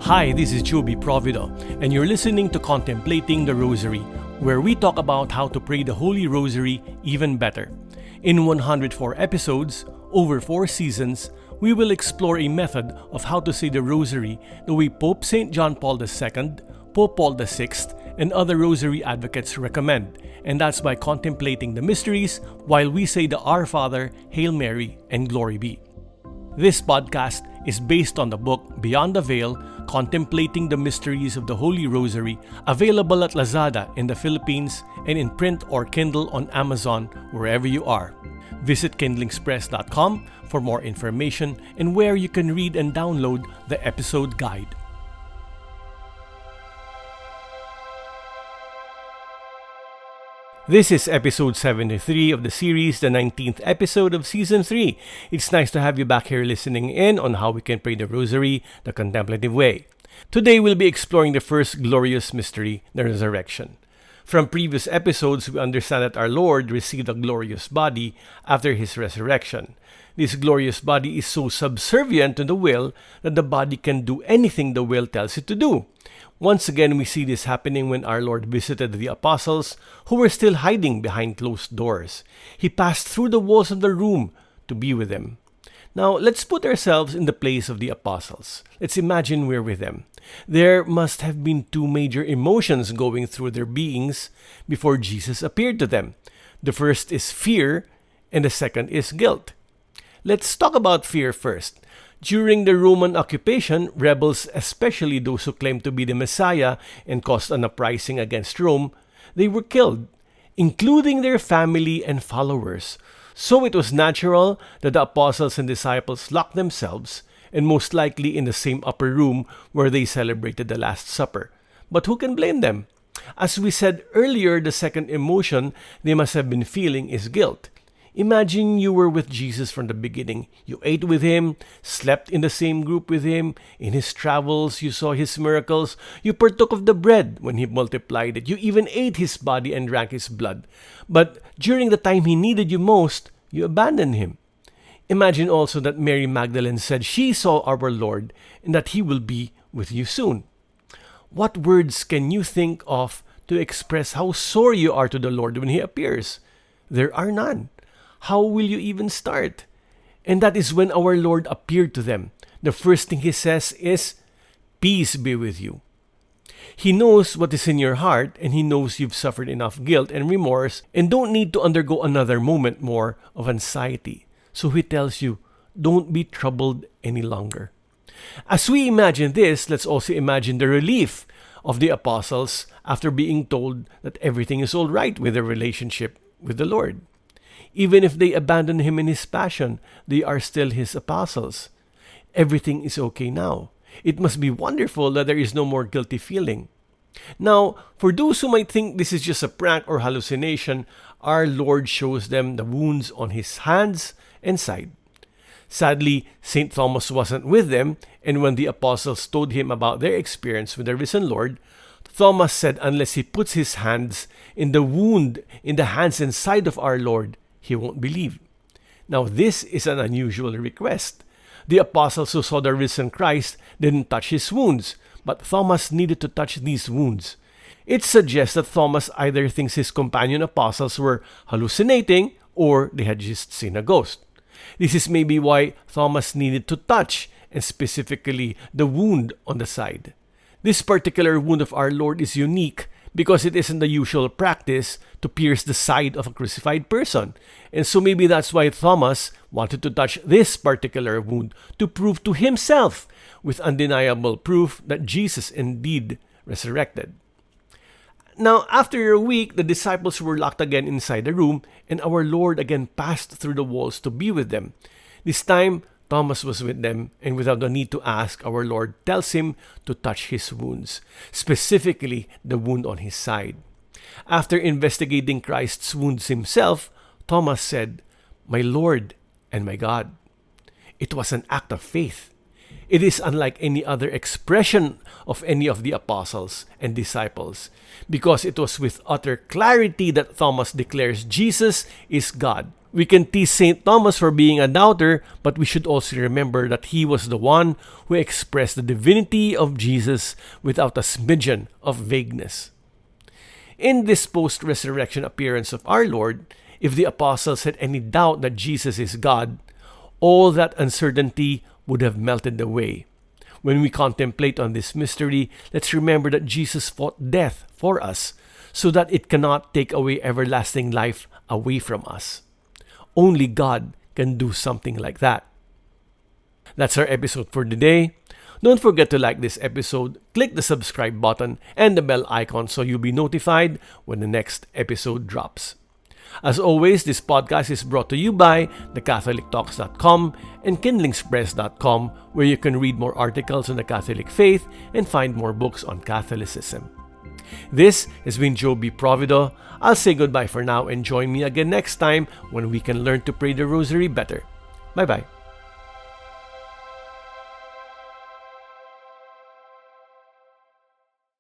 Hi, this is Joby Provido, and you're listening to Contemplating the Rosary, where we talk about how to pray the Holy Rosary even better. In 104 episodes, over 4 seasons, we will explore a method of how to say the Rosary the way Pope St. John Paul II, Pope Paul VI, and other Rosary advocates recommend, and that's by contemplating the mysteries while we say the Our Father, Hail Mary, and Glory Be. This podcast is based on the book Beyond the Veil, Contemplating the Mysteries of the Holy Rosary, available at Lazada in the Philippines and in print or Kindle on Amazon, wherever you are. Visit kindlingspress.com for more information and where you can read and download the episode guide. This is episode 73 of the series, the 19th episode of season 3. It's nice to have you back here listening in on how we can pray the Rosary the contemplative way. Today we'll be exploring the first glorious mystery, the resurrection. From previous episodes, we understand that our Lord received a glorious body after His resurrection. This glorious body is so subservient to the will that the body can do anything the will tells it to do. Once again, we see this happening when our Lord visited the apostles who were still hiding behind closed doors. He passed through the walls of the room to be with them. Now, let's put ourselves in the place of the apostles. Let's imagine we're with them. There must have been 2 major emotions going through their beings before Jesus appeared to them. The first is fear, and the second is guilt. Let's talk about fear first. During the Roman occupation, rebels, especially those who claimed to be the Messiah and caused an uprising against Rome, they were killed, including their family and followers. So it was natural that the apostles and disciples locked themselves, and most likely in the same upper room where they celebrated the Last Supper. But who can blame them? As we said earlier, the second emotion they must have been feeling is guilt. Imagine you were with Jesus from the beginning. You ate with Him, slept in the same group with Him. In His travels, you saw His miracles. You partook of the bread when He multiplied it. You even ate His body and drank His blood. But during the time He needed you most, you abandoned Him. Imagine also that Mary Magdalene said she saw our Lord and that He will be with you soon. What words can you think of to express how sore you are to the Lord when He appears? There are none. How will you even start? And that is when our Lord appeared to them. The first thing He says is, "Peace be with you." He knows what is in your heart, and He knows you've suffered enough guilt and remorse and don't need to undergo another moment more of anxiety. So He tells you, don't be troubled any longer. As we imagine this, let's also imagine the relief of the apostles after being told that everything is all right with their relationship with the Lord. Even if they abandon Him in His passion, they are still His apostles. Everything is okay now. It must be wonderful that there is no more guilty feeling. Now, for those who might think this is just a prank or hallucination, our Lord shows them the wounds on His hands and side. Sadly, St. Thomas wasn't with them, and when the apostles told him about their experience with the risen Lord, Thomas said unless he puts his hands in the wound in the hands and side of our Lord, he won't believe. Now, this is an unusual request. The apostles who saw the risen Christ didn't touch His wounds, but Thomas needed to touch these wounds. It suggests that Thomas either thinks his companion apostles were hallucinating or they had just seen a ghost. This is maybe why Thomas needed to touch, and specifically the wound on the side. This particular wound of our Lord is unique because it isn't the usual practice to pierce the side of a crucified person. And so maybe that's why Thomas wanted to touch this particular wound to prove to himself with undeniable proof that Jesus indeed resurrected. Now, after a week, the disciples were locked again inside the room, and our Lord again passed through the walls to be with them. This time, Thomas was with them, and without the need to ask, our Lord tells him to touch his wounds, specifically the wound on his side. After investigating Christ's wounds himself, Thomas said, "My Lord and my God." It was an act of faith. It is unlike any other expression of any of the apostles and disciples, because it was with utter clarity that Thomas declares Jesus is God. We can tease St. Thomas for being a doubter, but we should also remember that he was the one who expressed the divinity of Jesus without a smidgen of vagueness. In this post-resurrection appearance of our Lord, if the apostles had any doubt that Jesus is God, all that uncertainty would have melted away. When we contemplate on this mystery, let's remember that Jesus fought death for us so that it cannot take away everlasting life away from us. Only God can do something like that. That's our episode for today. Don't forget to like this episode, click the subscribe button and the bell icon so you'll be notified when the next episode drops. As always, this podcast is brought to you by thecatholictalks.com and kindlingspress.com, where you can read more articles on the Catholic faith and find more books on Catholicism. This has been Joe B. Provido. I'll say goodbye for now and join me again next time when we can learn to pray the Rosary better. Bye-bye.